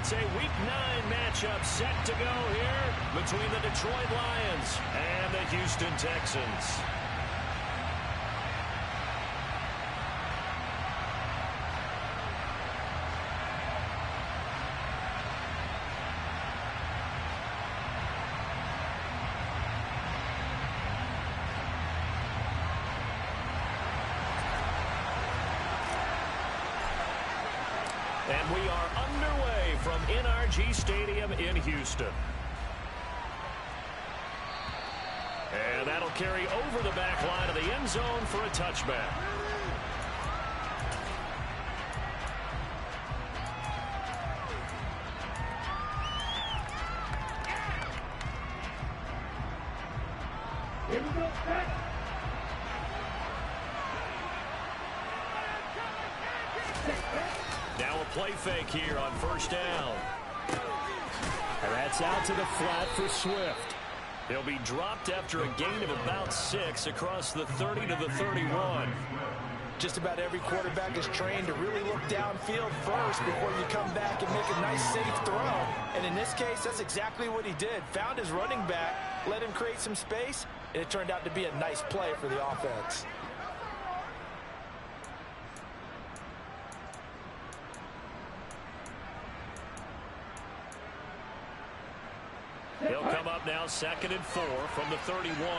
It's a Week 9 matchup set to go here between the Detroit Lions and the Houston Texans. And we are underway from NRG Stadium in Houston. And that'll carry over the back line of the end zone for a touchback. Here we go. Now a play fake here on first down. And that's out to the flat for Swift. He'll be dropped after a gain of about 6 across the 30 to the 31. Just about every quarterback is trained to really look downfield first before you come back and make a nice safe throw. And in this case, that's exactly what he did. Found his running back, let him create some space, and it turned out to be a nice play for the offense. He'll come up now 2nd and 4 from the 31.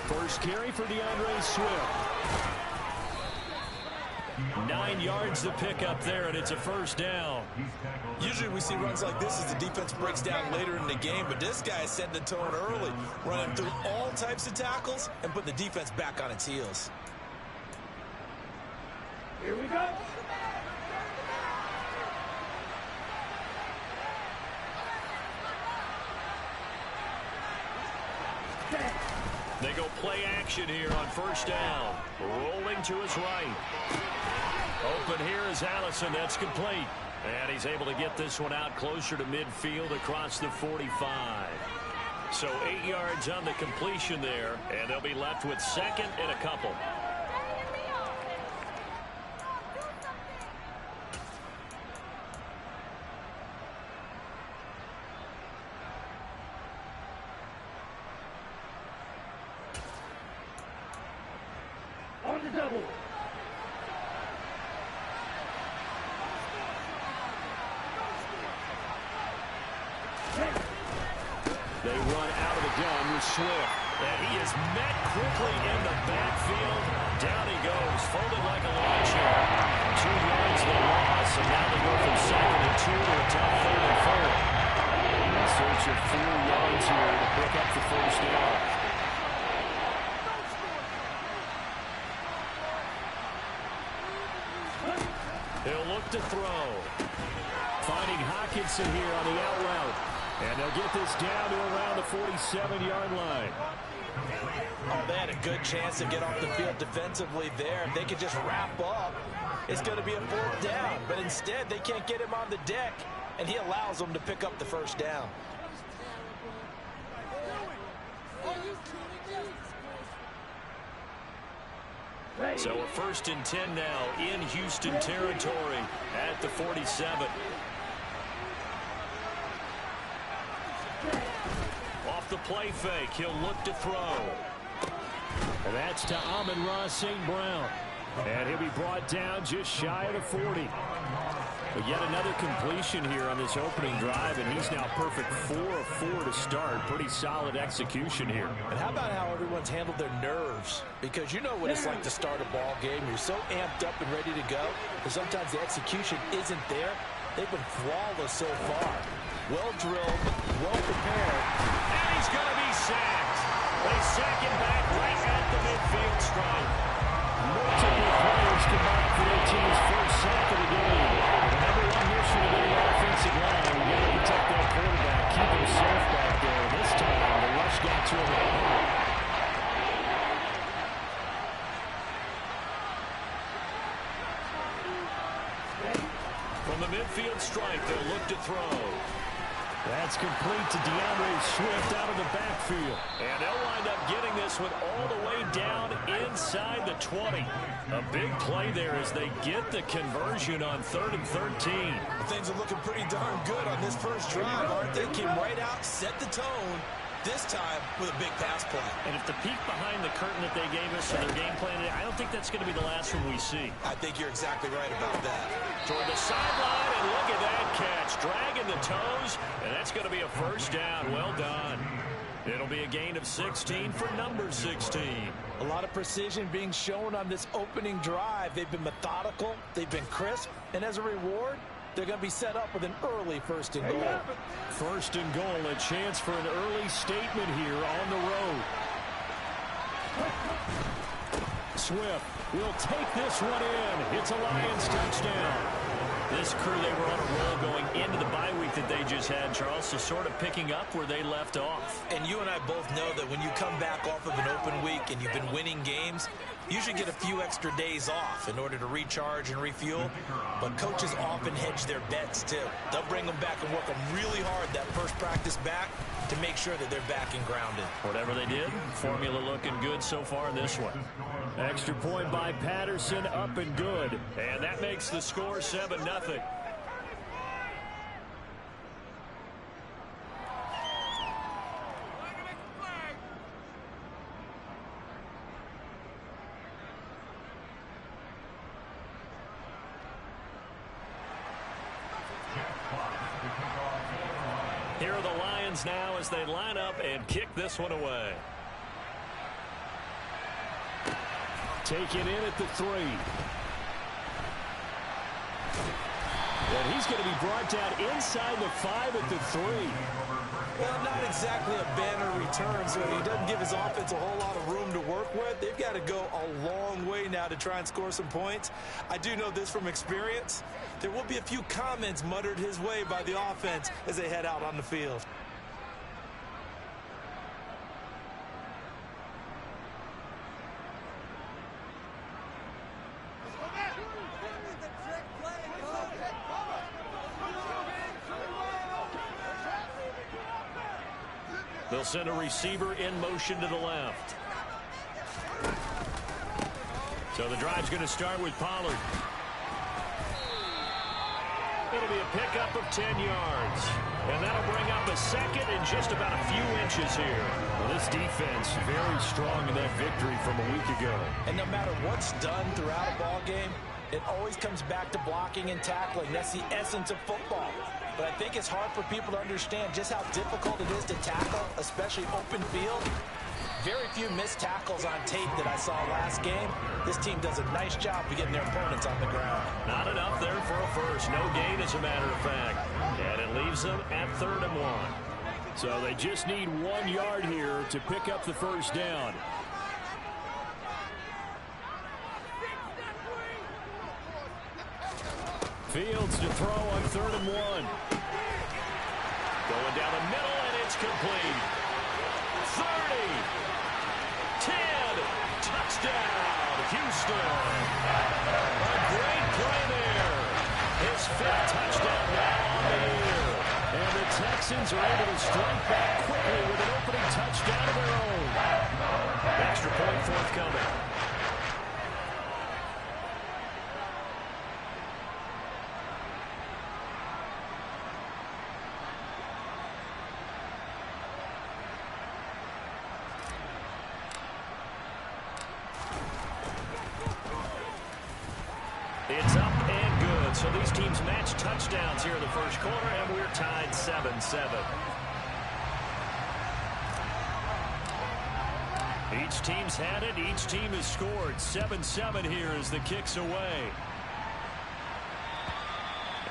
First carry for DeAndre Swift. 9 yards to pick up there, and it's a first down. Usually we see runs like this as the defense breaks down later in the game, but this guy is setting the tone early, running through all types of tackles and putting the defense back on its heels. Here we go. They go play action here on first down. Rolling to his right. Open here is Allison. That's complete. And he's able to get this one out closer to midfield across the 45. So 8 yards on the completion there, and they'll be left with 2nd and a couple. On the double. They run out of the gun with Swift. And he is met quickly in the backfield. Down he goes, folded like a lawn chair. 2 yards the loss, and now they go from 2nd and 2 to a tough 3rd and 4. In search of 4 yards here to pick up the first down. He'll look to throw. Finding Hockenson here on the out route. And they'll get this down to around the 47-yard line. Oh, they had a good chance to get off the field defensively there. If they could just wrap up, it's going to be a 4th down. But instead, they can't get him on the deck, and he allows them to pick up the first down. So a 1st and 10 now in Houston territory at the 47. Off the play fake, he'll look to throw. And that's to Amon-Ra St. Brown. And he'll be brought down just shy of the 40. But yet another completion here on this opening drive, and he's now perfect 4 of 4 to start. Pretty solid execution here. And how about how everyone's handled their nerves? Because you know what it's like to start a ball game. You're so amped up and ready to go, but sometimes the execution isn't there. They've been flawless so far. Well drilled, well prepared. And he's going to be sacked. They sack him back right at the midfield stripe. Multiple players combined for their team's first sack of the game. The number one mission of any offensive line, you got to protect that quarterback, keep him safe back there. This time, the rush got to him at home. From the midfield stripe, they'll look to throw. That's complete to DeAndre Swift out of the backfield. And they'll wind up giving this one all the way down inside the 20. A big play there as they get the conversion on 3rd and 13. Things are looking pretty darn good on this first drive, aren't they? Came right out, set the tone, this time with a big pass play. And if the peek behind the curtain that they gave us in their game plan, I don't think that's going to be the last one we see. I think you're exactly right about that. Toward the sideline, and look at that catch. Dragging the toes, and that's going to be a first down. Well done. It'll be a gain of 16 for number 16. A lot of precision being shown on this opening drive. They've been methodical, they've been crisp, and as a reward, they're going to be set up with an early 1st and goal. 1st and goal, a chance for an early statement here on the road. Swift will take this one in. It's a Lions touchdown. This crew, they were on a roll going into the bye week that they just had, Charles, so sort of picking up where they left off. And you and I both know that when you come back off of an open week and you've been winning games, you should get a few extra days off in order to recharge and refuel. But coaches often hedge their bets, too. They'll bring them back and work them really hard that first practice back to make sure that they're back and grounded. Whatever they did, formula looking good so far in this one. Extra point by Patterson, up and good. And that makes the score 7-0. Here are the Lions now as they line up and kick this one away. Taken in at the 3. And he's going to be brought down inside the 5 at the 3. Well, not exactly a banner return, so he doesn't give his offense a whole lot of room to work with. They've got to go a long way now to try and score some points. I do know this from experience. There will be a few comments muttered his way by the offense as they head out on the field. They'll send a receiver in motion to the left. So the drive's going to start with Pollard. It'll be a pickup of 10 yards. And that'll bring up a second in just about a few inches here. Well, this defense very strong in that victory from a week ago. And no matter what's done throughout a ball game, it always comes back to blocking and tackling. That's the essence of football. But I think it's hard for people to understand just how difficult it is to tackle, especially open field. Very few missed tackles on tape that I saw last game. This team does a nice job of getting their opponents on the ground. Not enough there for a first. No gain, as a matter of fact. And it leaves them at 3rd and 1. So they just need 1 yard here to pick up the first down. Fields to throw on 3rd and 1. Going down the middle, and it's complete. 30, 10, touchdown, Houston. A great play there. His 5th touchdown now on the year. And the Texans are able to strike back quickly with an opening touchdown of their own. Extra point forthcoming. It's up and good. So these teams match touchdowns here in the first quarter, and we're tied 7-7. Each team's had it. Each team has scored. 7-7 here as the kick's away.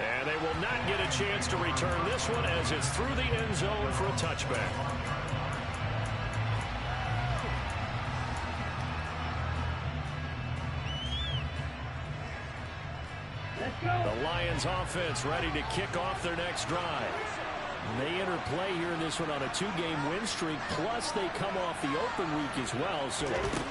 And they will not get a chance to return this one as it's through the end zone for a touchback. The Lions offense ready to kick off their next drive. And they enter play here in this one on a 2-game win streak, plus they come off the open week as well. So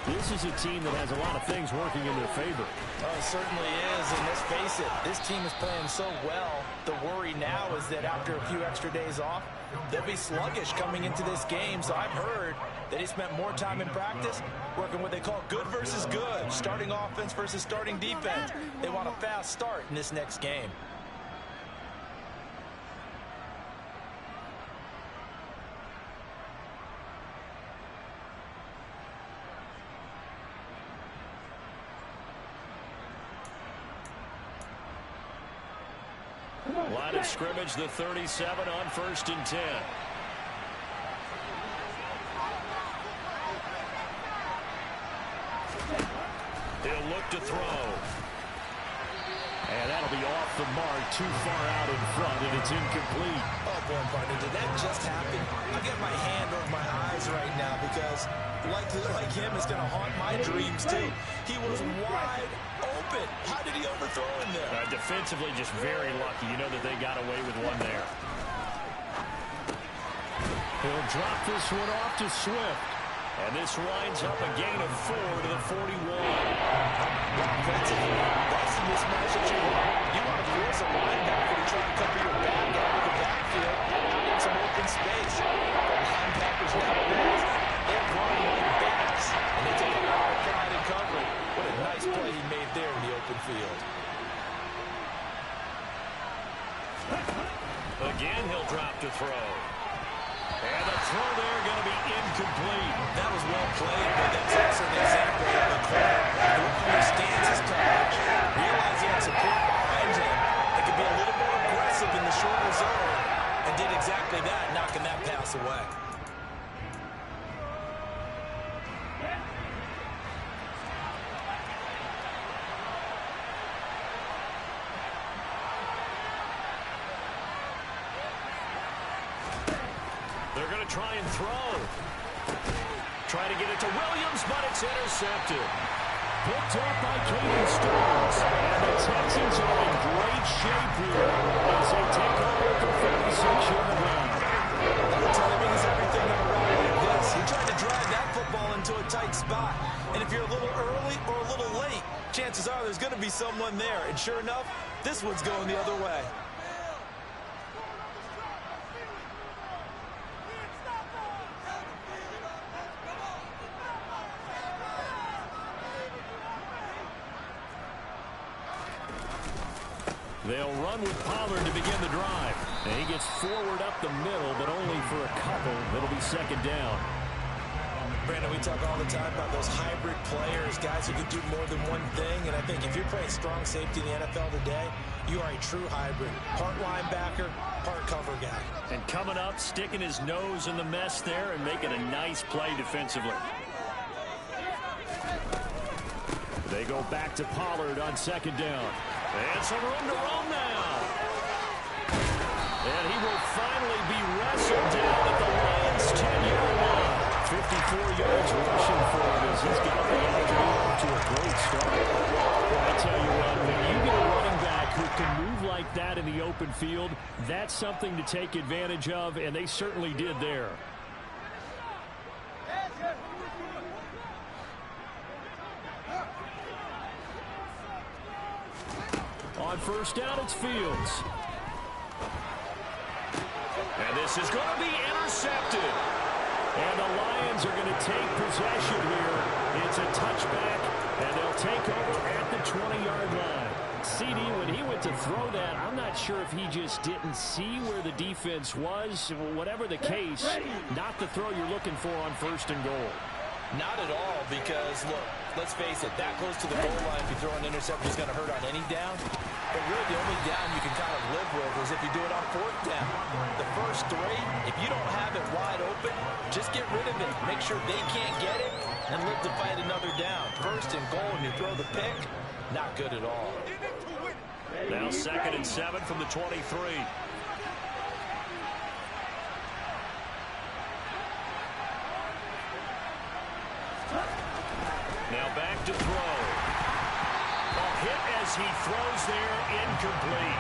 this is a team that has a lot of things working in their favor. Oh, it certainly is, and let's face it, this team is playing so well. The worry now is that after a few extra days off, They'll be sluggish coming into this game, so I've heard that he spent more time in practice working what they call good versus good, starting offense versus starting defense. They want a fast start in this next game. Line of scrimmage, the 37 on 1st and 10. He'll look to throw. And that'll be off the mark, too far out in front, and it's incomplete. Oh, boy, partner, did that just happen? I get my hand over my eyes right now because, like him, it's going to haunt my dreams, too. He was wide open. How did he overthrow him there? Defensively, just very lucky. You know that they got away with one there. He'll drop this one off to Swift. And this winds up a gain of 4 to the 41. Offensively, that's the mismatch that you want. You want to force a linebacker to try to cover your back out of the backfield in some open space. The linebackers nowadays, they're running like backs, and they take a lot of pride in covering. What a nice play he made there in the open field. Again, he'll drop to throw. And the throw there going to be incomplete. That was well played, but that's also an example of a player who understands his coverage, realizing support behind him, and can be a little more aggressive in the shorter zone, and did exactly that, knocking that pass away. They're going to try and throw. Try to get it to Williams, but it's intercepted. Picked up by Caden Stearns. And the Texans are in great shape here as they take over at the 36-yard line. The timing is everything on a run like this. He tried to drive that football into a tight spot. And if you're a little early or a little late, chances are there's going to be someone there. And sure enough, this one's going the other way. They'll run with Pollard to begin the drive. And he gets forward up the middle, but only for a couple. It'll be 2nd down. Brandon, we talk all the time about those hybrid players, guys who can do more than one thing. And I think if you're playing strong safety in the NFL today, you are a true hybrid. Part linebacker, part cover guy. And coming up, sticking his nose in the mess there and making a nice play defensively. They go back to Pollard on 2nd down. And some room to roam now. And he will finally be wrestled down at the Lions' 10-yard line. 54 yards rushing for him as he's got the afternoon off to a great start. Well, I tell you what, when you get a running back who can move like that in the open field, that's something to take advantage of, and they certainly did there. On 1st down, it's Fields. And this is going to be intercepted. And the Lions are going to take possession here. It's a touchback, and they'll take over at the 20-yard line. CD, when he went to throw that, I'm not sure if he just didn't see where the defense was. Whatever the case, not the throw you're looking for on 1st and goal. Not at all, because, look, let's face it, that close to the goal line, if you throw an interception, is going to hurt on any down. But really, the only down you can kind of live with is if you do it on 4th down. The first 3, if you don't have it wide open, just get rid of it. Make sure they can't get it and live to fight another down. 1st and goal, and you throw the pick, not good at all. Now 2nd and 7 from the 23. Now back to throw. A hit as he throws there, incomplete.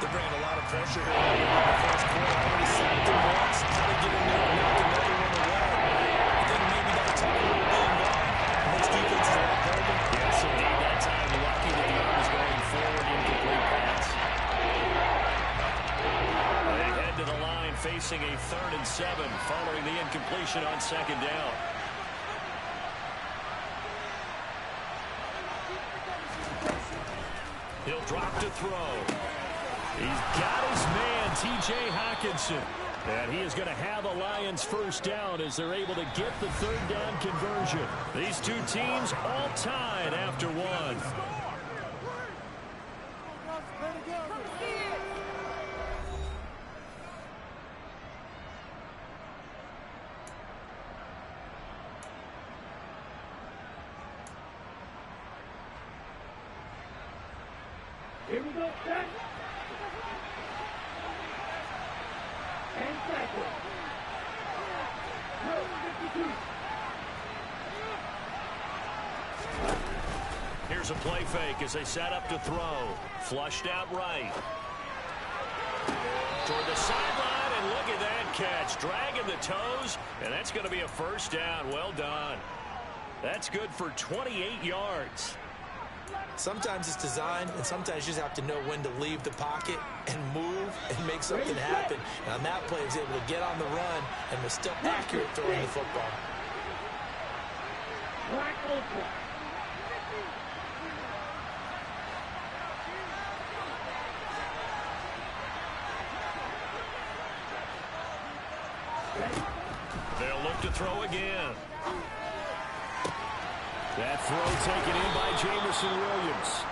They're bringing a lot of pressure here in the first quarter. Already sacked him once. How they get in there and knock another one away. I think maybe that tackle will be involved. This defense is a lot better. Yes, indeed. That time lucky that the arm is going forward, incomplete pass. They head to the line facing a 7 following the incompletion on second down. He'll drop to throw. He's got his man, T.J. Hockenson. And he is going to have a Lions first down as they're able to get the third down conversion. These two teams all tied after one. Here we go, set. And cycle. No, 52. Here's a play fake as they set up to throw. Flushed out right. Toward the sideline, and look at that catch. Dragging the toes, and that's going to be a first down. Well done. That's good for 28 yards. Sometimes it's designed, and sometimes you just have to know when to leave the pocket and move and make something happen. And on that play, he was able to get on the run and was still accurate throwing the football. Black Ultra. They'll look to throw again. That throw taken in by Jameson Williams.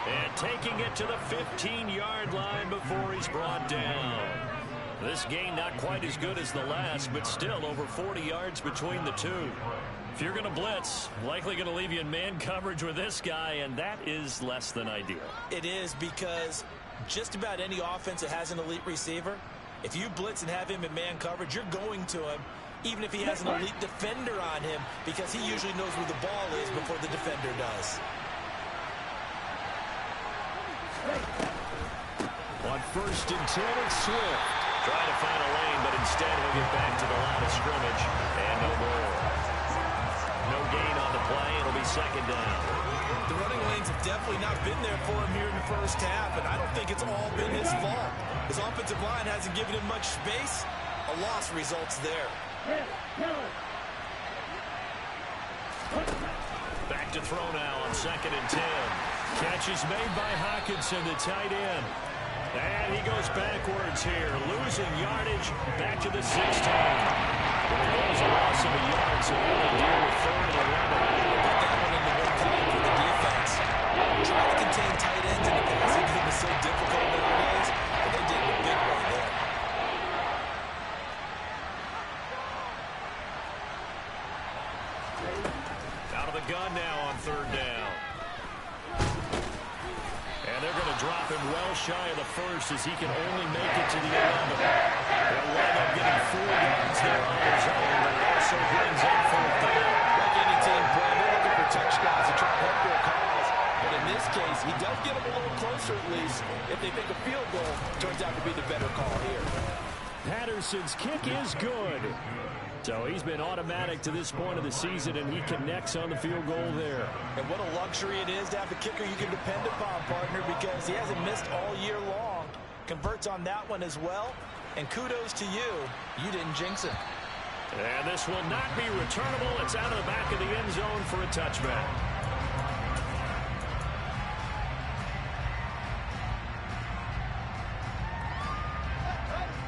And taking it to the 15-yard line before he's brought down. This gain not quite as good as the last, but still over 40 yards between the two. If you're going to blitz, likely going to leave you in man coverage with this guy, and that is less than ideal. It is, because just about any offense that has an elite receiver, if you blitz and have him in man coverage, you're going to him, even if he has an elite defender on him, because he usually knows where the ball is before the defender does. On 1st and 10, it's Swift. Trying to find a lane, but instead he'll get back to the line of scrimmage, and no more. No gain on the play. It'll be second down. The running lanes have definitely not been there for him here in the first half, and I don't think it's all been his fault. His offensive line hasn't given him much space. A loss results there. Back to throw now on 2nd and 10. Catch is made by Hockenson, the tight end. And he goes backwards here, losing yardage back to the 16. Well, there was a loss of a yard, so now they deal with 3rd and 11. Put that one in the one play for the defense. Trying to contain tight ends in the passing game is so difficult nowadays, but they did it a big way there. Out of the gun now on 3rd down. And they're going to drop him well shy of the 1st as he can only make it to the 11. They'll wind up getting 4 yards there on his own, but it also brings up 4th down. Like any team, Brad, they're looking for touchdowns to try to help their cause. But in this case, he does get them a little closer at least. If they think a field goal turns out to be the better call here. Patterson's kick is good. So he's been automatic to this point of the season, and he connects on the field goal there. And what a luxury it is to have a kicker you can depend upon, partner, because he hasn't missed all year long. Converts on that one as well. And kudos to you. You didn't jinx him. And this will not be returnable. It's out of the back of the end zone for a touchback.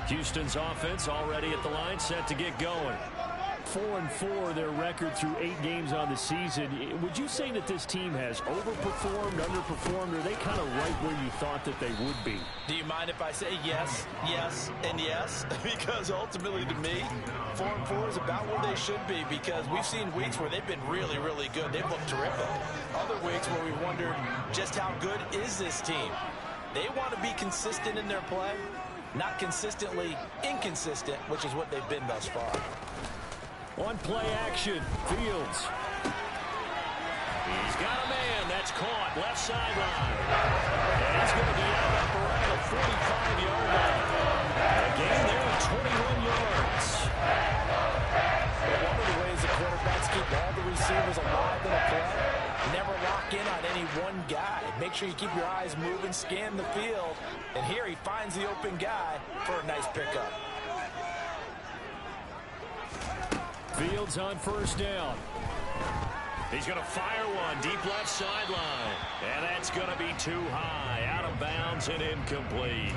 Houston's offense already at the line, set to get going. 4-4 their record through 8 games on the season. Would you say that this team has overperformed, underperformed, or are they kind of right where you thought that they would be? Do you mind if I say yes, yes, and yes? Because ultimately to me, 4-4 is about where they should be, because we've seen weeks where they've been really, really good. They've looked terrific. Other weeks where we wondered just how good is this team. They want to be consistent in their play, not consistently inconsistent, which is what they've been thus far. On play action, Fields. He's got a man. That's caught. Left sideline. And he's going to be out up around the 45-yard line. A gain there of 21 yards. One of the ways the quarterbacks keep all the receivers alive in a play, never lock in on any one guy. Make sure you keep your eyes moving, scan the field. And here he finds the open guy for a nice pickup. Fields on first down. He's going to fire one deep left sideline. And that's going to be too high. Out of bounds and incomplete.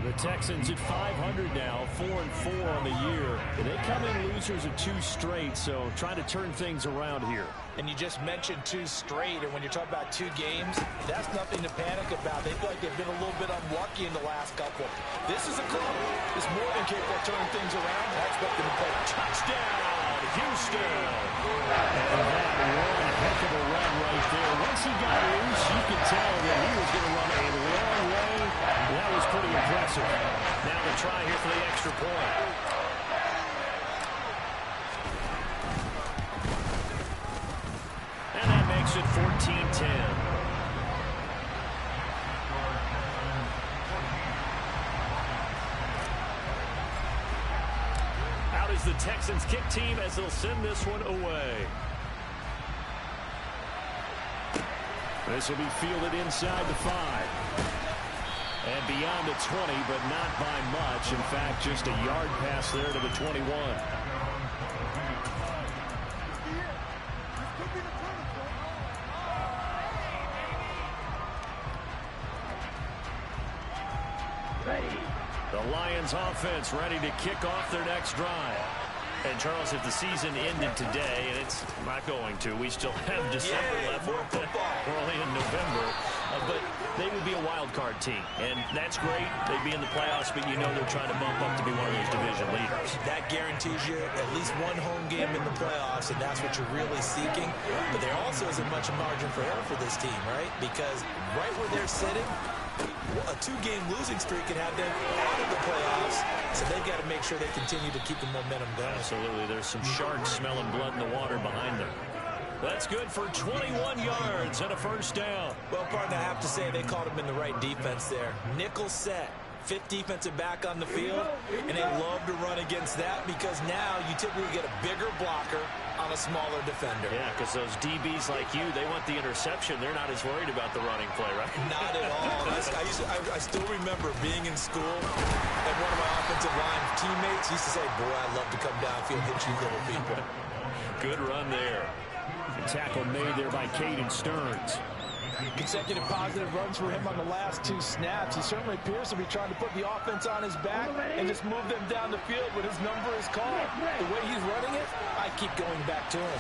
The Texans at 500 now, 4-4 on the year. And they come in losers of 2 straight, so trying to turn things around here. And you just mentioned 2 straight, and when you're talking about 2 games, that's nothing to panic about. They feel like they've been a little bit unlucky in the last couple. This is a club that's more than capable of turning things around. I expect them to play Touchdown, Houston. And that one heck of a run right there. Once he got loose, you could tell that he was going to run a long way. That was pretty impressive. Now the try here for the extra point. And that makes it 14-10. Out is the Texans kick team as they'll send this one away. This will be fielded inside the 5. And beyond the 20, but not by much. In fact, just a yard pass there to the 21. The Lions offense ready to kick off their next drive. And, Charles, if the season ended today, and it's not going to, we still have December left. We're only in November. But they would be a wild card team. And that's great. They'd be in the playoffs, but you know they're trying to bump up to be one of those division leaders. That guarantees you at least one home game in the playoffs, and that's what you're really seeking. But there also isn't much margin for error for this team, right? Because right where they're sitting, a 2-game losing streak can have them out of the playoffs, so they've got to make sure they continue to keep the momentum going. Absolutely. There's some sharks smelling blood in the water behind them. That's good for 21 yards and a first down. Well, partner, I have to say they caught him in the right defense there. Nickel set. 5th defensive back on the field, and they love to run against that because now you typically get a bigger blocker on a smaller defender. Yeah, because those DBs like you, they want the interception. They're not as worried about the running play, right? Not at all. I still remember being in school, and one of my offensive line teammates used to say, boy, I'd love to come downfield, hit you little people. Good run there. The tackle made there by Caden Stearns. Consecutive positive runs for him on the last 2 snaps. He certainly appears to be trying to put the offense on his back and just move them down the field when his number is called. The way he's running it, I keep going back to him.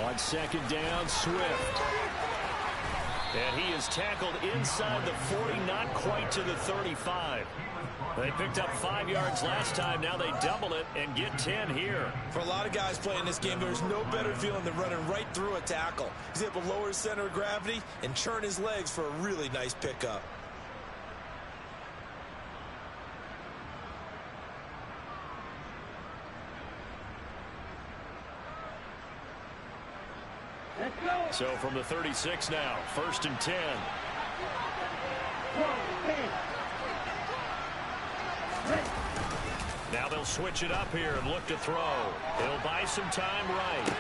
On second down, Swift. And he is tackled inside the 40, not quite to the 35. They picked up 5 yards last time. Now they double it and get 10 here. For a lot of guys playing this game, there's no better feeling than running right through a tackle. He's able to lower his center of gravity and churn his legs for a really nice pickup. Let's go. So from the 36 now, 1st and 10. Now they'll switch it up here and look to throw. He'll buy some time right.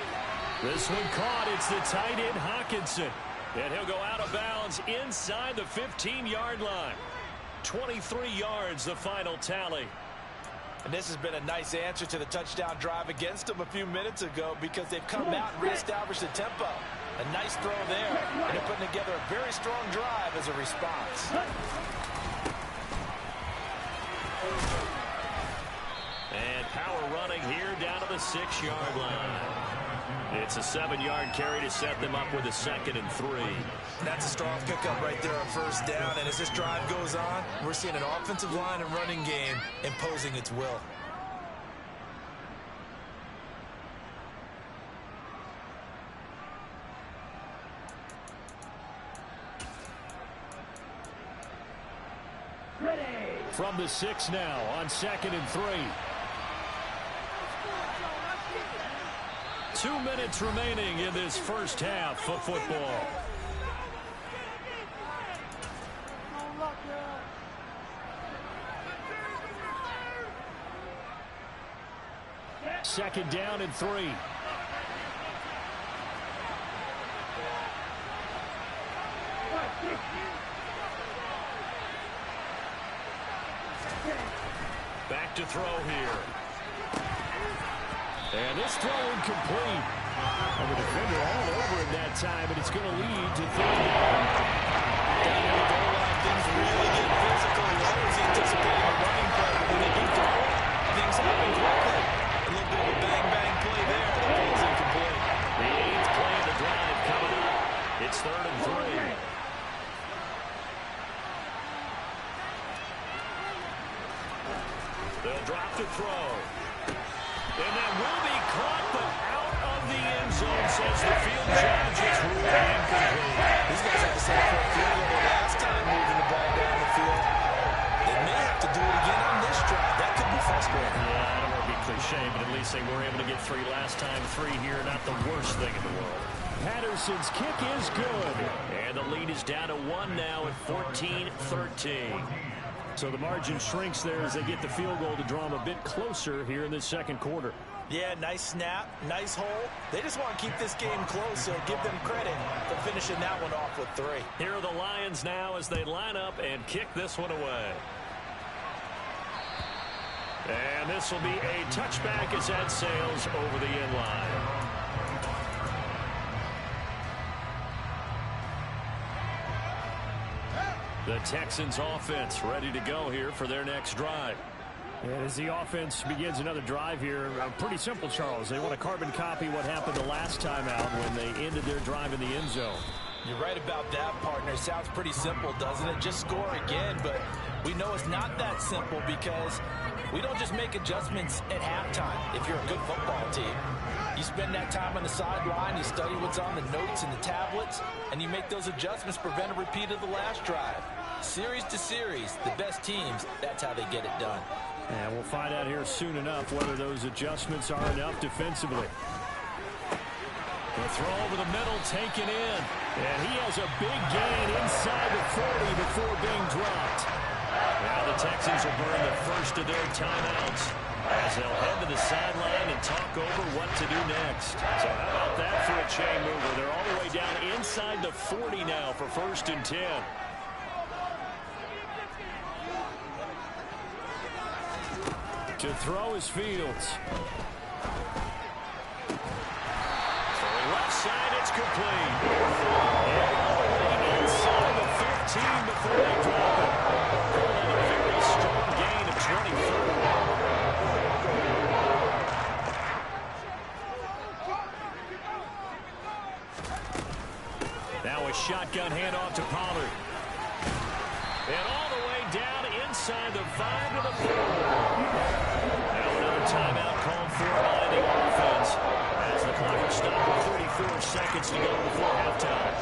This one caught. It's the tight end Hockenson. And he'll go out of bounds inside the 15-yard line. 23 yards, the final tally. And this has been a nice answer to the touchdown drive against them a few minutes ago because they've come out and reestablished the tempo. A nice throw there, and they're putting together a very strong drive as a response. And power running here down to the 6-yard line. It's a 7-yard carry to set them up with a 2nd and 3. That's a strong pickup right there on first down. And as this drive goes on, we're seeing an offensive line and running game imposing its will. Ready. From the 6 now on 2nd and 3. 2 minutes remaining in this first half of football. Second down and 3. Back to throw here. And this throw incomplete. And the defender all over it that time, and it's going to lead to third down. Down in the goal line, things really get physical. I was anticipating a running play, but when they do throw it, things happen quickly. A little bit of a bang-bang play there. The ball's incomplete. The 8th play of the drive coming up. It's 3rd and 3. They'll drop to throw. And that will be caught, but out of the end zone, says the field judge. It's ruled incomplete. These guys had to set for a field goal last time moving the ball down the field. They may have to do it again on this drive. That could be frustrating. Yeah, I don't want to be cliche, but at least they were able to get 3 last time. 3 here, not the worst thing in the world. Patterson's kick is good. And the lead is down to 1 now at 14-13. So the margin shrinks there as they get the field goal to draw them a bit closer here in this second quarter. Yeah, nice snap, nice hole. They just want to keep this game close, so give them credit for finishing that one off with 3. Here are the Lions now as they line up and kick this one away. And this will be a touchback as that sails over the end line. The Texans offense ready to go here for their next drive. And as the offense begins another drive here, pretty simple, Charles. They want to carbon copy what happened the last time out when they ended their drive in the end zone. You're right about that, partner. Sounds pretty simple, doesn't it? Just score again, but we know it's not that simple because we don't just make adjustments at halftime if you're a good football team. You spend that time on the sideline, you study what's on the notes and the tablets, and you make those adjustments to prevent a repeat of the last drive. Series to series, the best teams, that's how they get it done. And we'll find out here soon enough whether those adjustments are enough defensively. The throw over the middle, taken in. And he has a big gain inside the 40 before being dropped. Now the Texans will burn the first of their timeouts as they'll head to the sideline and talk over what to do next. So how about that for a chain mover? They're all the way down inside the 40 now for 1st and 10. To throw is Fields. Left side, it's complete. And all the way inside the 15 before they drop it. Another very strong gain of 24. Now a shotgun handoff to Pollard. And all the way down inside the 5 to the 4. Now another timeout called for by the offense. As the clock is stopped with 34 seconds to go before halftime.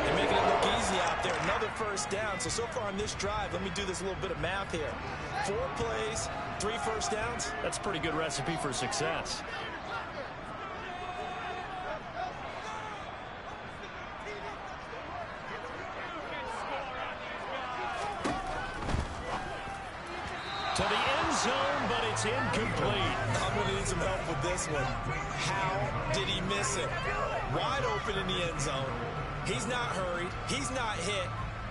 They're making it look easy out there. Another first down. So far on this drive, let me do this little bit of math here. 4 plays, 3 first downs. That's a pretty good recipe for success. To the end zone, but it's incomplete. I'm going to need some help with this one. How did he miss it? Wide open in the end zone. He's not hurried. He's not hit.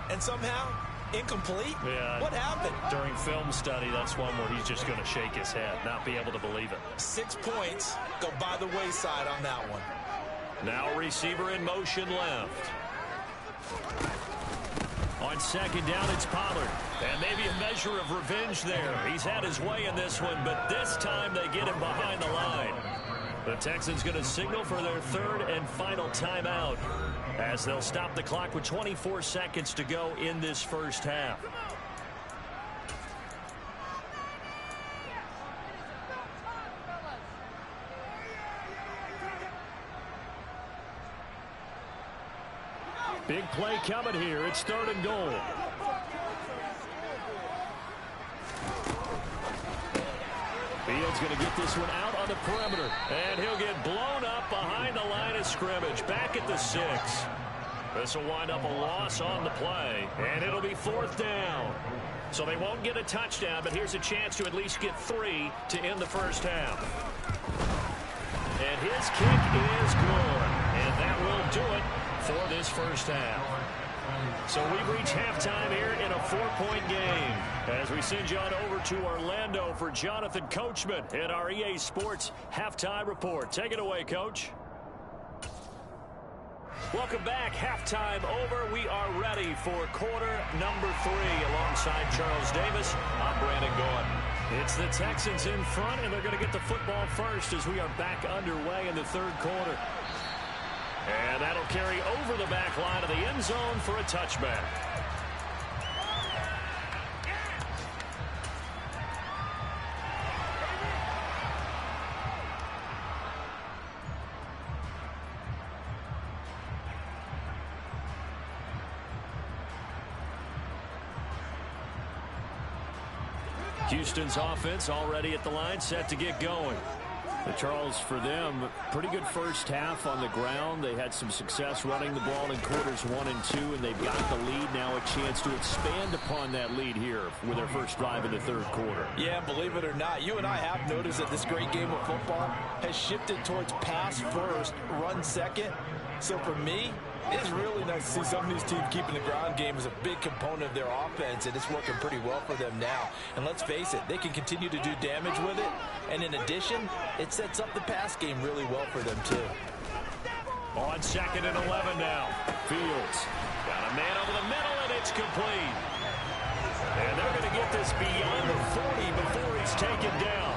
And somehow, incomplete? Yeah. What happened? During film study, that's one where he's just going to shake his head, not be able to believe it. 6 points go by the wayside on that one. Now a receiver in motion left. On 2nd down, it's Pollard. And maybe a measure of revenge there. He's had his way in this one, but this time they get him behind the line. The Texans going to signal for their 3rd and final timeout as they'll stop the clock with 24 seconds to go in this first half. Big play coming here. It's 3rd and goal. Fields going to get this one out on the perimeter. And he'll get blown up behind the line of scrimmage. Back at the 6. This will wind up a loss on the play. And it'll be 4th down. So they won't get a touchdown, but here's a chance to at least get 3 to end the first half. And his kick is good. And that will do it for this first half. So we've reached halftime here in a 4-point game as we send you on over to Orlando for Jonathan Coachman in our EA Sports Halftime Report. Take it away, Coach. Welcome back. Halftime over. We are ready for quarter number 3. Alongside Charles Davis, I'm Brandon Gaudin. It's the Texans in front, and they're going to get the football first as we are back underway in the third quarter. And that'll carry over the back line of the end zone for a touchback. Houston's offense already at the line, set to get going. Charles, for them, pretty good first half on the ground. They had some success running the ball in quarters 1 and 2, and they've got the lead now, a chance to expand upon that lead here with their first drive in the third quarter. Yeah, believe it or not, you and I have noticed that this great game of football has shifted towards pass first, run second. So for me, it's really nice to see some of these teams keeping the ground game as a big component of their offense, and it's working pretty well for them now. And let's face it, they can continue to do damage with it. And in addition, it sets up the pass game really well for them, too. On 2nd and 11 now. Fields got a man over the middle, and it's complete. And they're going to get this beyond the 40 before he's taken down.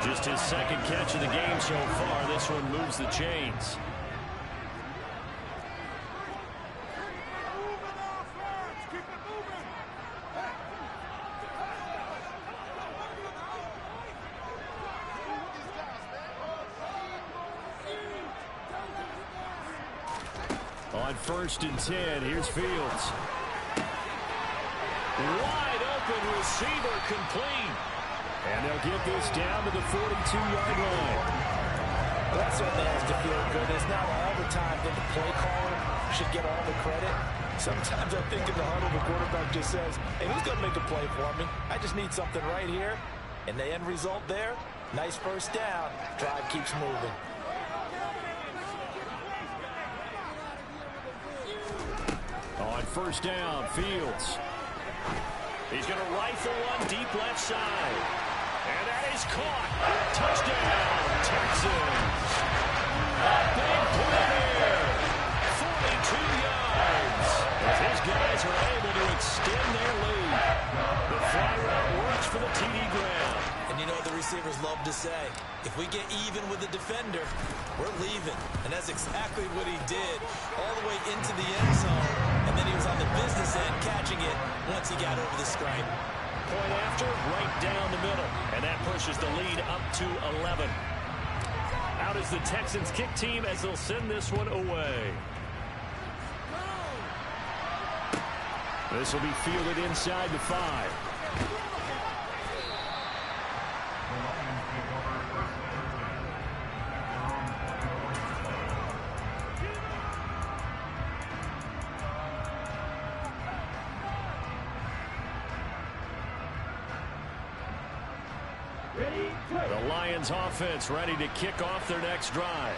Just his second catch of the game so far. This one moves the chains. On 1st and 10, here's Fields. Wide open receiver complete. And they'll get this down to the 42-yard line. That certainly has to feel good. It's not all the time that the play caller should get all the credit. Sometimes I think in the huddle, the quarterback just says, hey, who's going to make a play for me? I just need something right here. And the end result there, nice first down. Drive keeps moving. On 1st down, Fields. He's going to rifle one deep left side. And that is caught. Touchdown, Texans. A big play here. 42 yards. As his guys are able to extend their lead. The fly route works for the TD ground. And you know what the receivers love to say? If we get even with the defender, we're leaving. And that's exactly what he did all the way into the end zone. And then he was on the business end catching it once he got over the stripe. Point after, right down the middle. And that pushes the lead up to 11. Out is the Texans kick team as they'll send this one away. This will be fielded inside the 5. The Lions offense ready to kick off their next drive.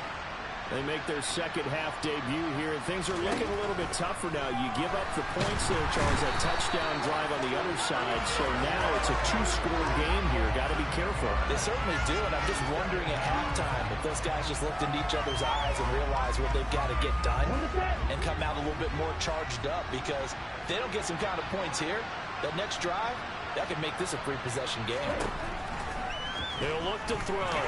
They make their second half debut here, and things are looking a little bit tougher now. You give up the points there, Charles, that touchdown drive on the other side. So now it's a 2-score game here. Got to be careful. They certainly do, and I'm just wondering at halftime if those guys just looked into each other's eyes and realized what they've got to get done and come out a little bit more charged up, because if they don't get some kind of points here, that next drive, that could make this a 3-possession game. They'll look to throw.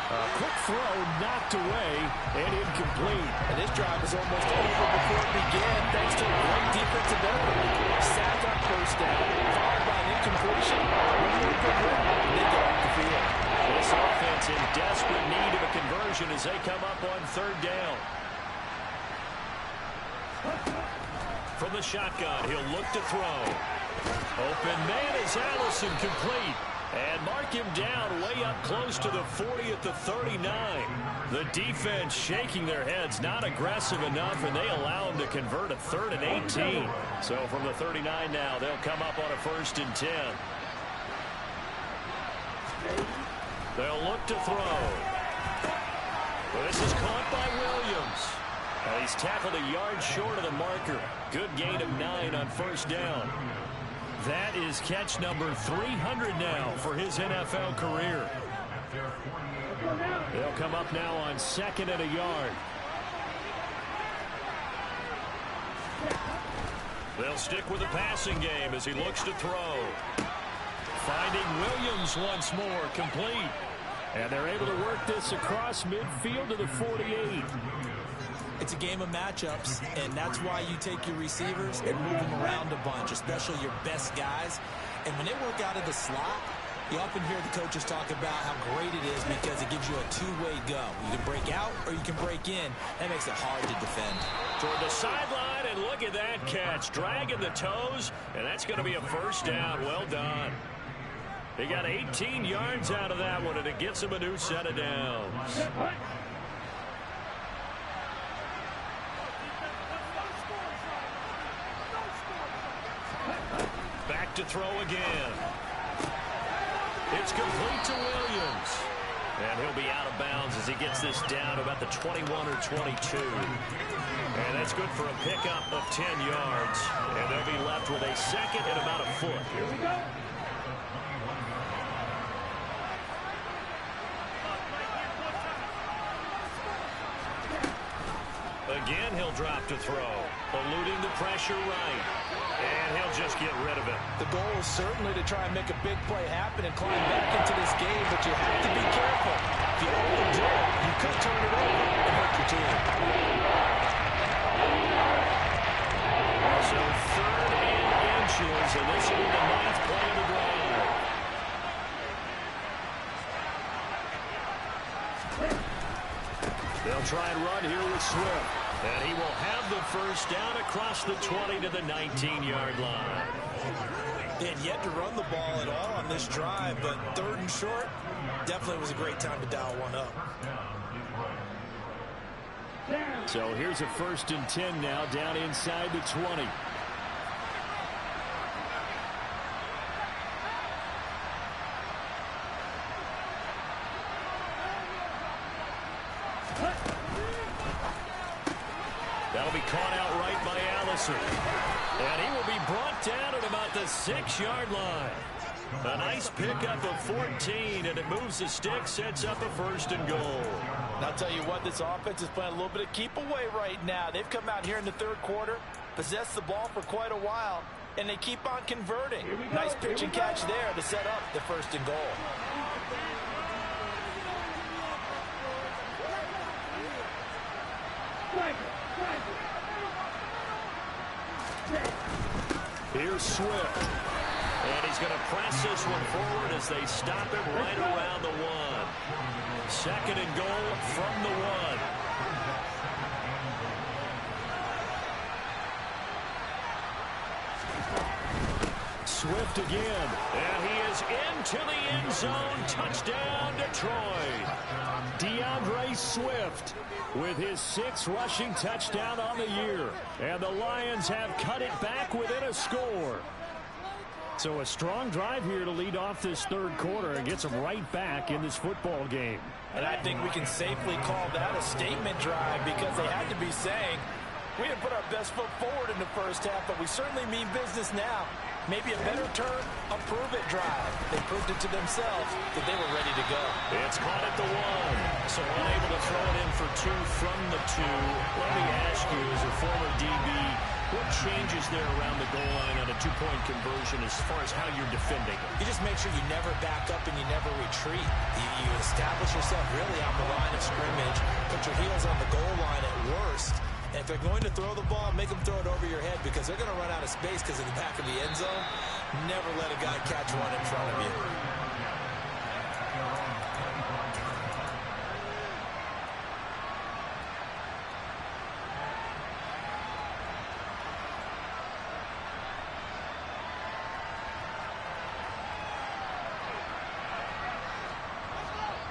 A quick throw knocked away and incomplete. And this drive is almost over before it began, thanks to a great defensive effort. Sack on 1st down, followed by an incompletion. One more good run, and they get off the field. This offense in desperate need of a conversion as they come up on 3rd down. From the shotgun, he'll look to throw. Open man is Allison, complete. And mark him down way up close to the 40 at the 39. The defense shaking their heads, not aggressive enough, and they allow him to convert a 3rd and 18. So from the 39 now, they'll come up on a 1st and 10. They'll look to throw. This is caught by Williams. Well, he's tackled a yard short of the marker. Good gain of 9 on first down. That is catch number 300 now for his NFL career. They'll come up now on 2nd and a yard. They'll stick with the passing game as he looks to throw. Finding Williams once more, complete. And they're able to work this across midfield to the 48. It's a game of matchups, and that's why you take your receivers and move them around a bunch, especially your best guys. And when they work out of the slot, you often hear the coaches talk about how great it is because it gives you a two-way go. You can break out or you can break in. That makes it hard to defend. Toward the sideline, and look at that catch. Dragging the toes, and that's going to be a first down. Well done. He got 18 yards out of that one, and it gets him a new set of downs. Back to throw again. It's complete to Williams. And he'll be out of bounds as he gets this down about the 21 or 22. And that's good for a pickup of 10 yards. And they'll be left with a second and about a foot. Here we go. Again, he'll drop to throw. Eluding the pressure right. And he'll just get rid of it. The goal is certainly to try and make a big play happen and climb back into this game, but you have to be careful. If you overdo it, you could turn it over and hurt your team. So 3rd and inches, and this will be the 9th play of the drive. They'll try and run here with Swift. And he will have the first down across the 20 to the 19-yard line. They had yet to run the ball at all on this drive, but 3rd and short definitely was a great time to dial one up. So here's a 1st and 10 now down inside the 20. That'll be caught out right by Allison. And he will be brought down at about the 6-yard line. A nice pickup of 14, and it moves the stick, sets up a 1st and goal. And I'll tell you what, this offense is playing a little bit of keep away right now. They've come out here in the 3rd quarter, possessed the ball for quite a while, and they keep on converting. Nice pitch and catch there to set up the 1st and goal. Here's Swift. And he's going to press this one forward as they stop him right around the 1. 2nd and goal from the 1. Swift again. And he is into the end zone. Touchdown, Detroit. DeAndre Swift with his 6th rushing touchdown on the year. And the Lions have cut it back within a score. So a strong drive here to lead off this 3rd quarter and gets them right back in this football game. And I think we can safely call that a statement drive because they had to be saying, we didn't put our best foot forward in the 1st half, but we certainly mean business now. Maybe a better term, a prove-it drive. They proved it to themselves that they were ready to go. It's caught at the 1. So unable to throw it in for 2 from the 2. Let me ask you, as a former DB, what changes there around the goal line on a 2-point conversion as far as how you're defending? You just make sure you never back up and you never retreat. You establish yourself really on the line of scrimmage, put your heels on the goal line at worst. And if they're going to throw the ball, make them throw it over your head because they're going to run out of space because in the back of the end zone, never let a guy catch one in front of you.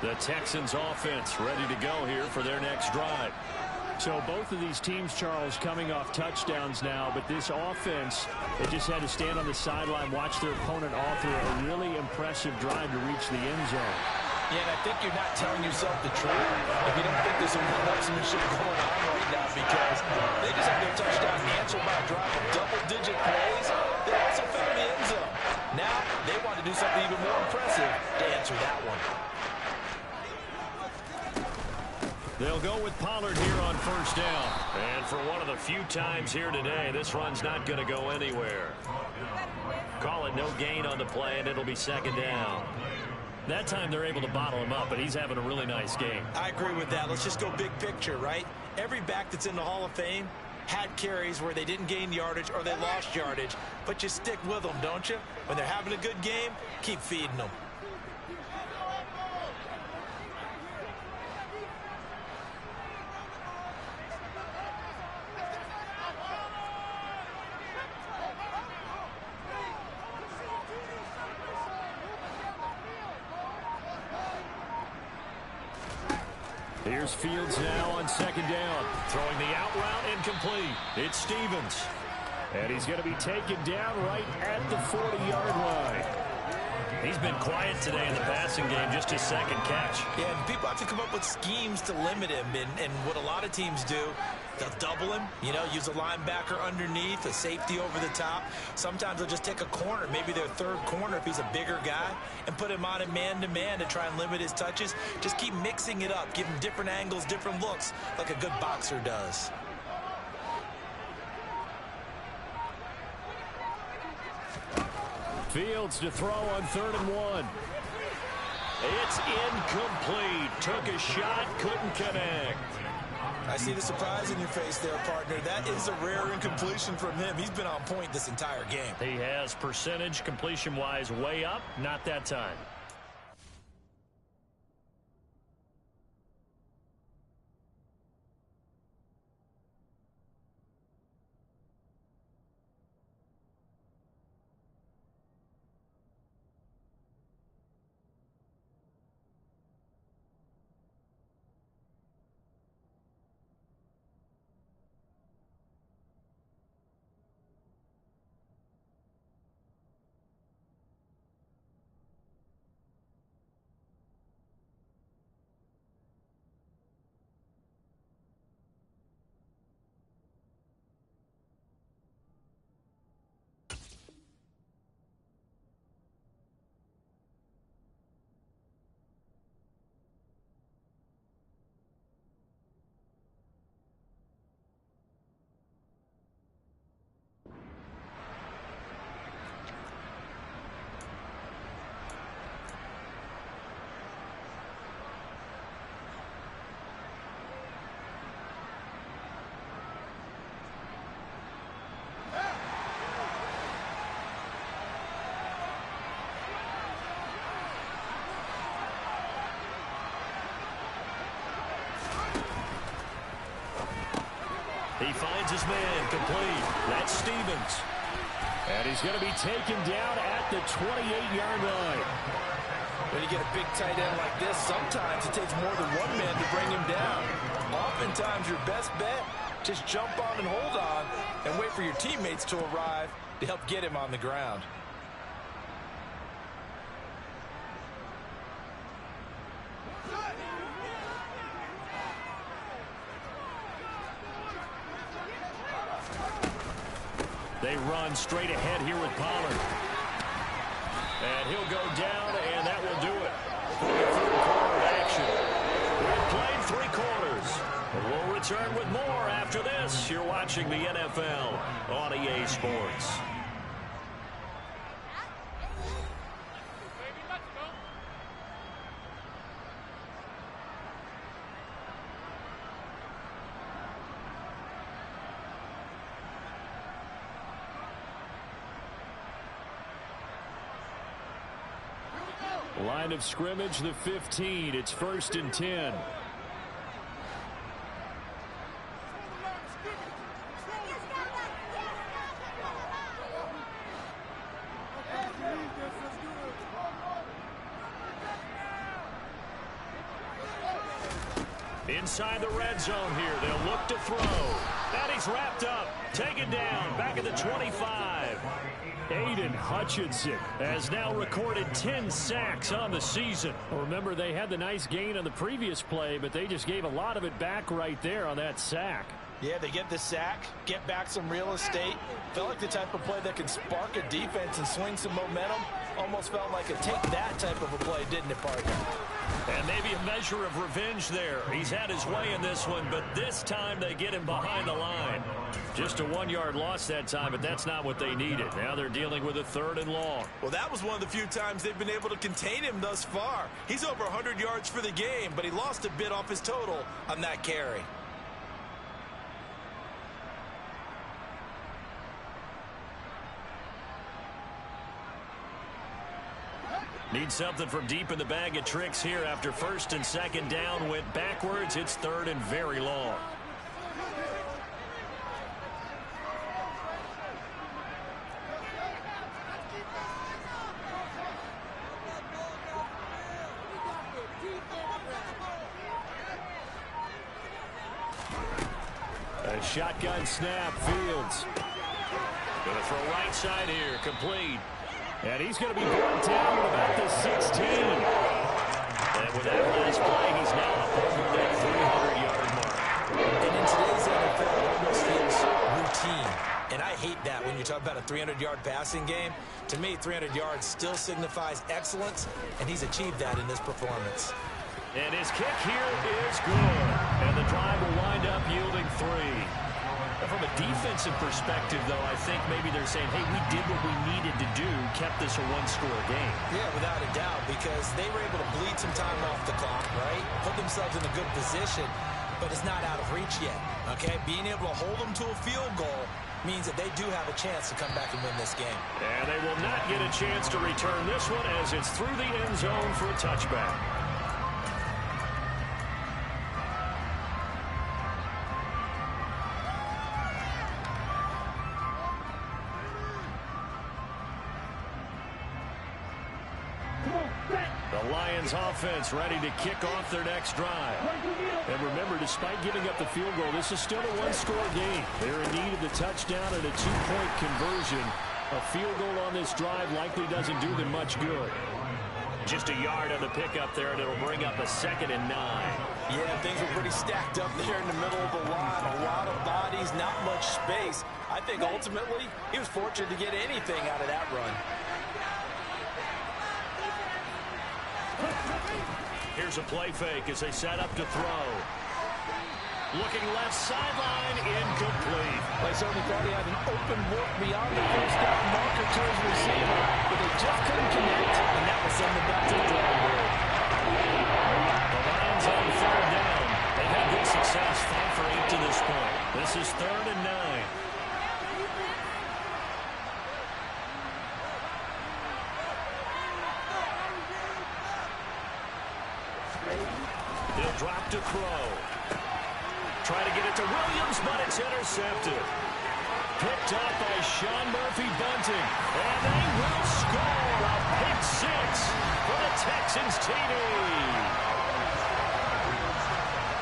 The Texans offense ready to go here for their next drive. So both of these teams, Charles, coming off touchdowns now, but this offense, they just had to stand on the sideline, watch their opponent author a really impressive drive to reach the end zone. Yeah, and I think you're not telling yourself the truth if you don't think there's some one-upsmanship going on right now. because they just had their touchdown answered by a drive of double-digit plays. They also found the end zone. Now they want to do something even more impressive to answer that one. They'll go with Pollard here on first down. And for one of the few times here today, this run's not going to go anywhere. Call it no gain on the play, and it'll be second down. That time they're able to bottle him up, but he's having a really nice game. I agree with that. Let's just go big picture, right? Every back that's in the Hall of Fame had carries where they didn't gain yardage or they lost yardage, but you stick with them, don't you? When they're having a good game, keep feeding them. Here's Fields now on second down. Throwing the out route incomplete. It's Stevens. And he's going to be taken down right at the 40-yard line. He's been quiet today in the passing game, just his second catch. Yeah, and people have to come up with schemes to limit him. And what a lot of teams do, they'll double him, use a linebacker underneath, a safety over the top. Sometimes they'll just take a corner, maybe their third corner if he's a bigger guy, and put him on a man-to-man to try and limit his touches. Just keep mixing it up, give him different angles, different looks, like a good boxer does. Fields to throw on 3rd and 1. It's incomplete. Took a shot, couldn't connect. I see the surprise in your face there, partner. That is a rare incompletion from him. He's been on point this entire game. He has percentage completion-wise way up, not that time. He finds his man complete. That's Stevens. And he's going to be taken down at the 28-yard line. When you get a big tight end like this, sometimes it takes more than one man to bring him down. Oftentimes, your best bet, just jump on and hold on and wait for your teammates to arrive to help get him on the ground. They run straight ahead here with Pollard. And he'll go down, and that will do it for the third quarter of action. We've played 3 quarters. And we'll return with more after this. You're watching the NFL on EA Sports. Line of scrimmage, the 15. It's 1st and 10. Inside the red zone here, they'll look to throw. And he's wrapped up, taken down, back at the 25. Aiden Hutchinson has now recorded 10 sacks on the season. Well, remember, they had the nice gain on the previous play, but they just gave a lot of it back right there on that sack. Yeah, they get the sack, get back some real estate. Felt like the type of play that can spark a defense and swing some momentum. Almost felt like a take that type of a play, didn't it, partner? And maybe a measure of revenge there. He's had his way in this one, but this time they get him behind the line. Just a 1-yard loss that time, but that's not what they needed. Now they're dealing with a 3rd and long. Well, that was one of the few times they've been able to contain him thus far. He's over 100 yards for the game, but he lost a bit off his total on that carry. Need something from deep in the bag of tricks here after 1st and 2nd down went backwards. It's 3rd and very long. A shotgun snap, Fields. Gonna throw right side here, complete. And he's going to be brought down at about the 16. And with that last play, he's now up over that 300-yard mark. And in today's NFL, it almost feels routine. And I hate that when you talk about a 300-yard passing game. To me, 300 yards still signifies excellence, and he's achieved that in this performance. And his kick here is good. And the drive will wind up yielding 3. From a defensive perspective, though, I think maybe they're saying, hey, we did what we needed to do, kept this a 1-score game. Yeah, without a doubt, because they were able to bleed some time off the clock, right? Put themselves in a good position, but it's not out of reach yet, okay? Being able to hold them to a field goal means that they do have a chance to come back and win this game. And they will not get a chance to return this one as it's through the end zone for a touchback. The Lions offense ready to kick off their next drive. And remember, despite giving up the field goal, this is still a 1-score game. They're in need of the touchdown and a 2-point conversion. A field goal on this drive likely doesn't do them much good. Just a yard on the pickup there, and it'll bring up a 2nd and 9. Yeah, things were pretty stacked up there in the middle of the line. A lot of bodies, not much space. I think ultimately he was fortunate to get anything out of that run. Here's a play fake as they set up to throw. Looking left sideline, incomplete. They certainly thought he had an open look beyond the first down marker to his receiver, but they just couldn't connect, and that was sending back to the drawing board. The Lions on 3rd down. They've had good success, 5 for 8 to this point. This is 3rd and 9. He'll drop to throw. Try to get it to Williams, but it's intercepted. Picked up by Sean Murphy-Bunting. And they will score a pick 6 for the Texans TD.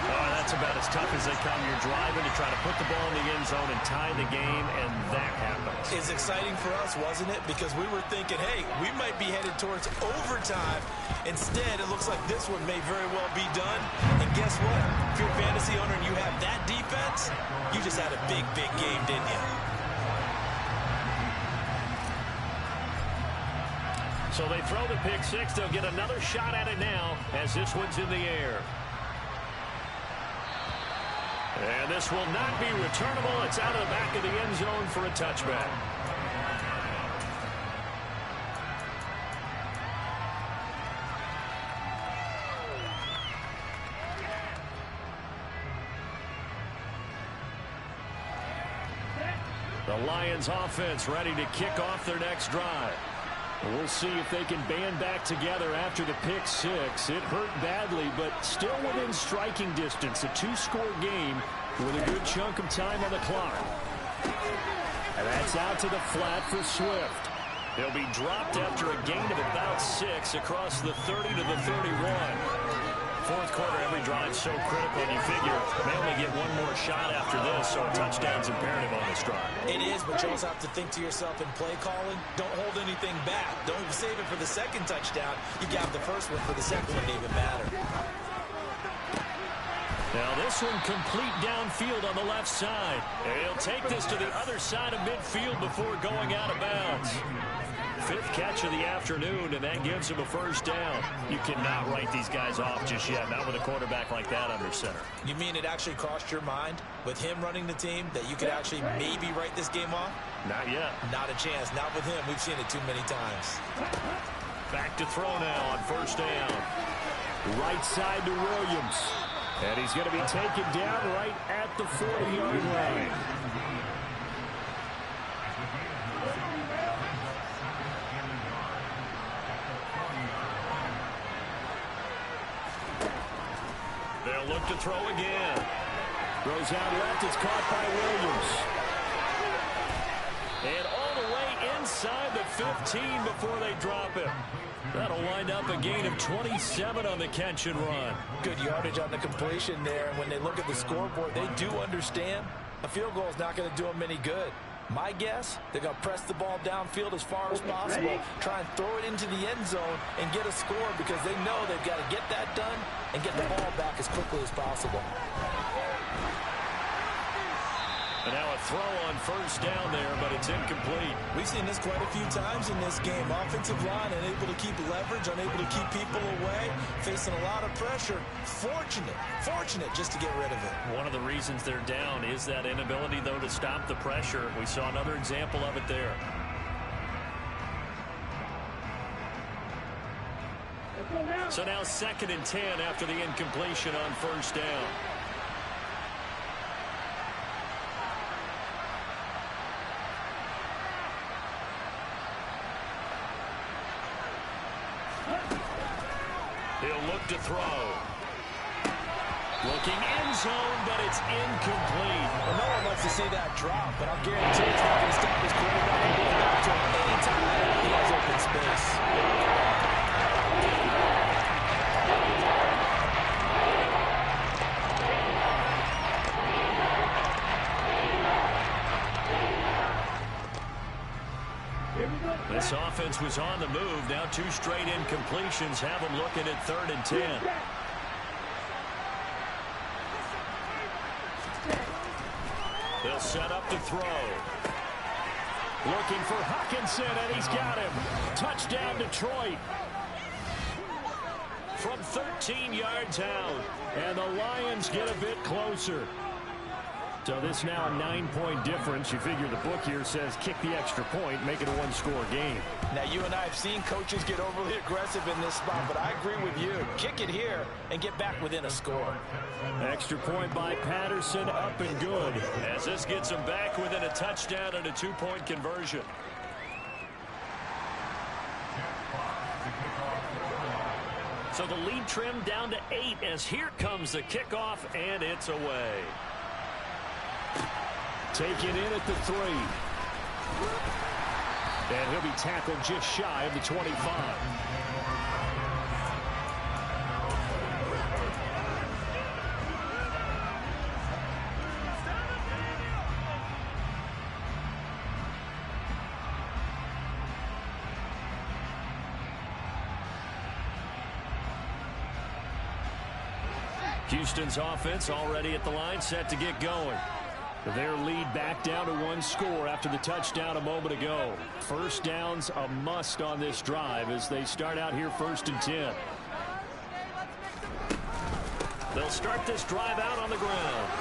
Oh, that's about as tough as they come. You're driving to try to put the ball in the end zone and tie the game, and that happens. It's exciting for us, wasn't it? Because we were thinking, hey, we might be headed towards overtime. Instead, it looks like this one may very well be done. And guess what? If you're a fantasy owner and you have that defense, you just had a big, big game, didn't you? So they throw the pick 6. They'll get another shot at it now as this one's in the air. And this will not be returnable. It's out of the back of the end zone for a touchback. The Lions offense ready to kick off their next drive. We'll see if they can band back together after the pick 6. It hurt badly, but still within striking distance. A 2-score game with a good chunk of time on the clock. And that's out to the flat for Swift. He'll be dropped after a gain of about 6 across the 30 to the 31. Fourth quarter, every drive so critical, and you figure they only get one more shot after this, so a touchdown's imperative on this drive. It is, but you also have to think to yourself in play calling, don't hold anything back. Don't save it for the second touchdown. You got the first one for the second one to even matter. Now this one complete downfield on the left side. And he'll take this to the other side of midfield before going out of bounds. 5th catch of the afternoon, and that gives him a first down. You cannot write these guys off just yet, not with a quarterback like that under center. You mean it actually crossed your mind with him running the team that you could actually maybe write this game off? Not yet. Not a chance. Not with him. We've seen it too many times. Back to throw now on first down. Right side to Williams. And he's going to be taken down right at the 40-yard line. They'll look to throw again. Throws out left. It's caught by Williams. And all the way inside the 15 before they drop him. That'll wind up a gain of 27 on the catch and run. Good yardage on the completion there. And when they look at the scoreboard, they do understand a field goal is not going to do them any good. My guess, they're going to press the ball downfield as far as possible, try and throw it into the end zone and get a score because they know they've got to get that done and get the ball back as quickly as possible. And now a throw on first down there, but it's incomplete. We've seen this quite a few times in this game. Offensive line unable to keep leverage, unable to keep people away, facing a lot of pressure. Fortunate just to get rid of it. One of the reasons they're down is that inability, though, to stop the pressure. We saw another example of it there. So now 2nd and 10 after the incompletion on first down. He'll look to throw. Looking end zone, but it's incomplete. Well, no one wants to see that drop, but I'll guarantee it's not going to stop his quarterback from going back to him anytime he has open space. This offense was on the move. Now 2 straight incompletions have them looking at 3rd and 10. They'll set up to throw. Looking for Hockenson, and he's got him. Touchdown, Detroit. From 13 yards out. And the Lions get a bit closer. So this now a 9-point difference. You figure the book here says kick the extra point, make it a 1-score game. Now, you and I have seen coaches get overly aggressive in this spot, but I agree with you. Kick it here and get back within a score. Extra point by Patterson, up and good. As this gets them back within a touchdown and a 2-point conversion. So the lead trimmed down to 8 as here comes the kickoff, and it's away. Taken in at the 3. And he'll be tackled just shy of the 25. Houston's offense already at the line, set to get going. Their lead back down to 1 score after the touchdown a moment ago. First down's a must on this drive as they start out here 1st and 10. They'll start this drive out on the ground.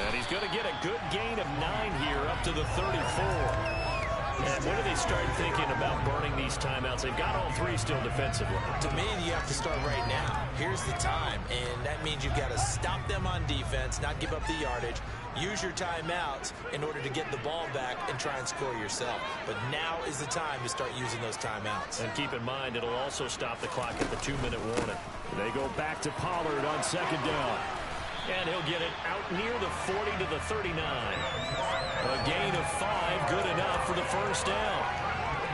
And he's going to get a good gain of 9 here up to the 34. And when do they start thinking about burning these timeouts? They've got all 3 still defensively. To me, you have to start right now. Here's the time, and that means you've got to stop them on defense, not give up the yardage, use your timeouts in order to get the ball back and try and score yourself. But now is the time to start using those timeouts. And keep in mind, it'll also stop the clock at the 2-minute warning. They go back to Pollard on 2nd down. And he'll get it out near the 40 to the 39. A gain of 5, good enough for the first down.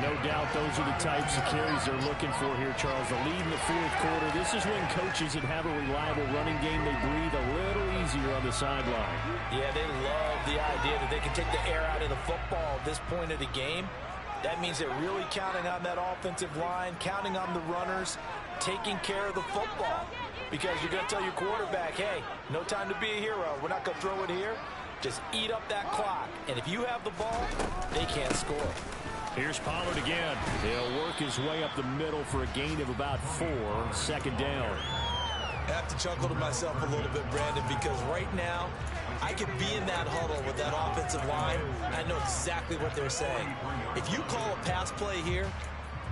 No doubt those are the types of carries they're looking for here, Charles. The lead in the 4th quarter. This is when coaches that have a reliable running game, they breathe a little easier on the sideline. Yeah, they love the idea that they can take the air out of the football at this point of the game. That means they're really counting on that offensive line, counting on the runners, taking care of the football. because you're going to tell your quarterback, hey, no time to be a hero. We're not going to throw it here. Just eat up that clock. And if you have the ball, they can't score. Here's Pollard again. He'll work his way up the middle for a gain of about 4. Second down. I have to chuckle to myself a little bit, Brandon, because right now I could be in that huddle with that offensive line. I know exactly what they're saying. If you call a pass play here,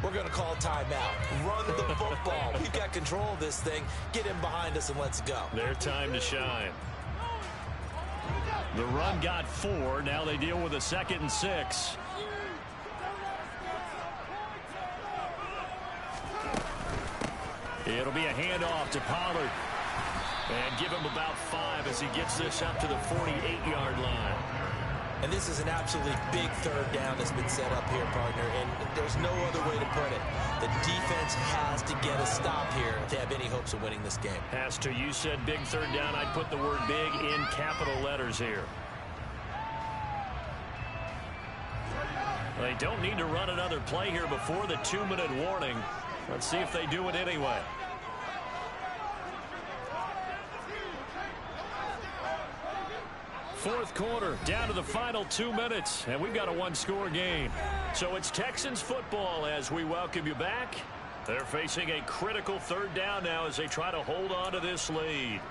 we're going to call timeout. Run the football. We've got control of this thing. Get in behind us and let's go. Their time to shine. The run got 4. Now they deal with a 2nd and 6. It'll be a handoff to Pollard. And give him about 5 as he gets this up to the 48-yard line. And this is an absolutely big third down that's been set up here, partner. And there's no other way to put it. The defense has to get a stop here to have any hopes of winning this game. Has to. You said big third down. I'd put the word big in capital letters here. They don't need to run another play here before the 2-minute warning. Let's see if they do it anyway. Fourth quarter, down to the final 2 minutes, and we've got a one-score game. So it's Texans football as we welcome you back. They're facing a critical third down now as they try to hold on to this lead.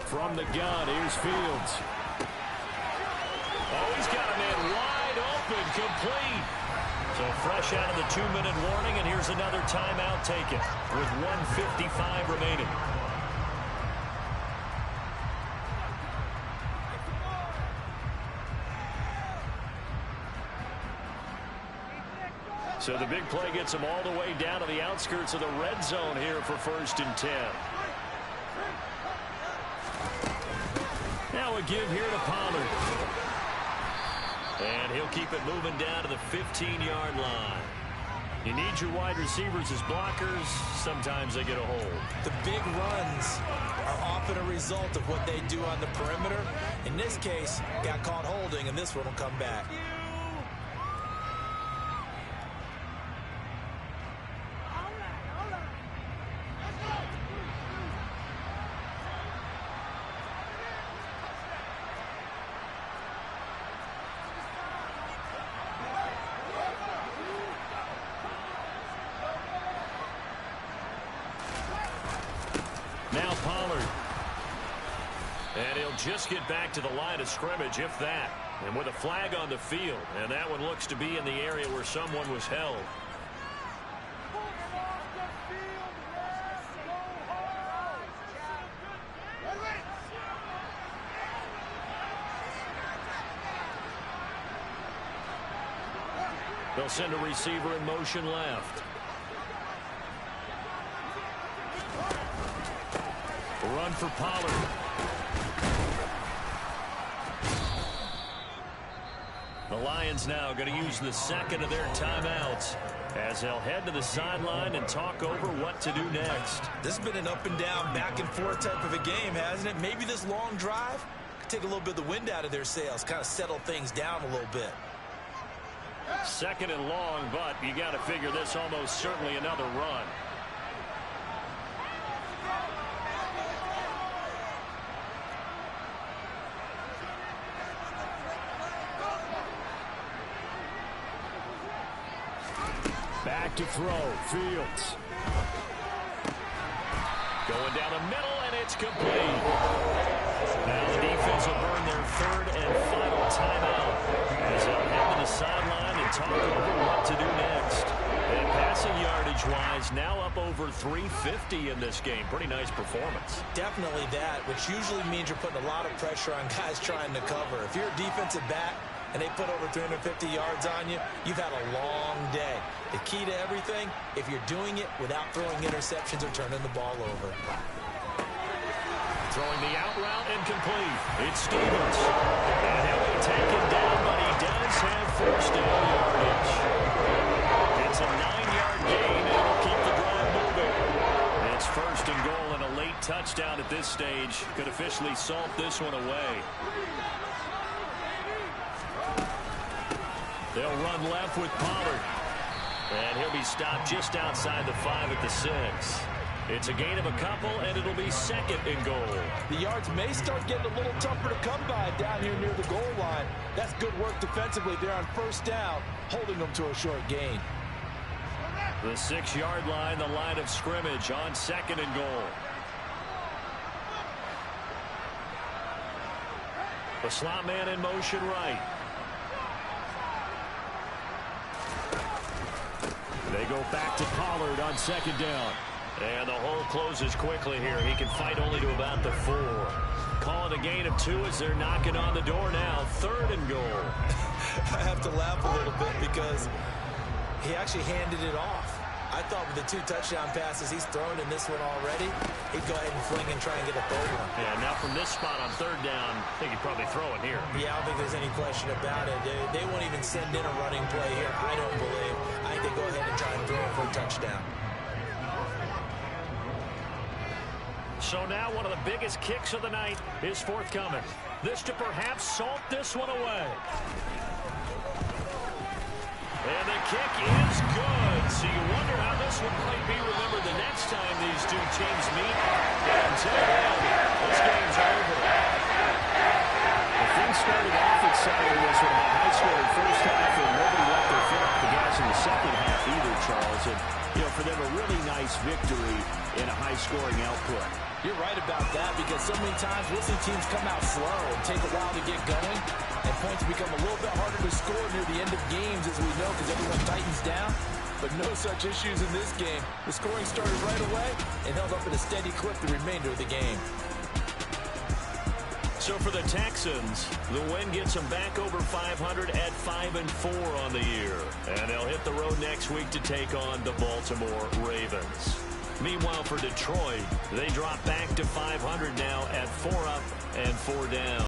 From the gun, here's Fields. Oh, he's got a man wide open, complete. So fresh out of the 2-minute warning, and here's another timeout taken with 1:55 remaining. So the big play gets him all the way down to the outskirts of the red zone here for 1st and 10. Now a give here to Pollard. And he'll keep it moving down to the 15-yard line. You need your wide receivers as blockers. Sometimes they get a hold. The big runs are often a result of what they do on the perimeter. In this case, got caught holding, and this one will come back. Now Pollard. And he'll just get back to the line of scrimmage, if that. And with a flag on the field. And that one looks to be in the area where someone was held. They'll send a receiver in motion left. Run for Pollard. The Lions now going to use the second of their timeouts as they'll head to the sideline and talk over what to do next. This has been an up and down, back and forth type of a game, hasn't it? Maybe this long drive could take a little bit of the wind out of their sails, kind of settle things down a little bit. 2nd and long, but you got to figure this almost certainly another run. Back to throw, Fields. Going down the middle, and it's complete. Now the defense will burn their 3rd and final timeout as they'll head to the sideline and talk over what to do next. And passing yardage-wise, now up over 350 in this game. Pretty nice performance. Definitely that, which usually means you're putting a lot of pressure on guys trying to cover. If you're a defensive back and they put over 350 yards on you, you've had a long day. The key to everything, if you're doing it without throwing interceptions or turning the ball over. Throwing the out route incomplete. It's Stevens. And he'll be taken down, but he does have 1st down yardage. It's a 9-yard gain, and it'll keep the drive moving. It's touchdown at this stage could officially salt this one away. They'll run left with Pollard. And he'll be stopped just outside the 5 at the 6. It's a gain of a couple, and it'll be second and goal. The yards may start getting a little tougher to come by down here near the goal line. That's good work defensively there on first down, holding them to a short gain. The 6-yard line, the line of scrimmage on second and goal. The slot man in motion right. They go back to Pollard on second down. And the hole closes quickly here. He can fight only to about the 4. Calling a gain of 2 as they're knocking on the door now. Third and goal. I have to laugh a little bit because he actually handed it off. I thought with the 2 touchdown passes he's thrown in this one already, he'd go ahead and fling and try and get a third one. Yeah, now from this spot on third down, I think he'd probably throw it here. Yeah, I don't think there's any question about it. They won't even send in a running play here, I don't believe. I think they go ahead and try and throw it for a touchdown. So now one of the biggest kicks of the night is forthcoming. This to perhaps salt this one away. And the kick is good. So you wonder how this one might be remembered the next time these two teams meet. And until then, this game's over. The thing started off exciting this one, a high-scoring first half, and nobody left their foot off the gas in the second half either, Charles. And, you know, for them, a really nice victory in a high-scoring output. You're right about that because so many times we'll see teams come out slow and take a while to get going, and points become a little bit harder to score near the end of games, as we know, because everyone tightens down. But no such issues in this game. The scoring started right away and held up at a steady clip the remainder of the game. So for the Texans, the win gets them back over 500 at 5-4 on the year. And they'll hit the road next week to take on the Baltimore Ravens. Meanwhile, for Detroit, they drop back to 500 now at 4 up and 4 down.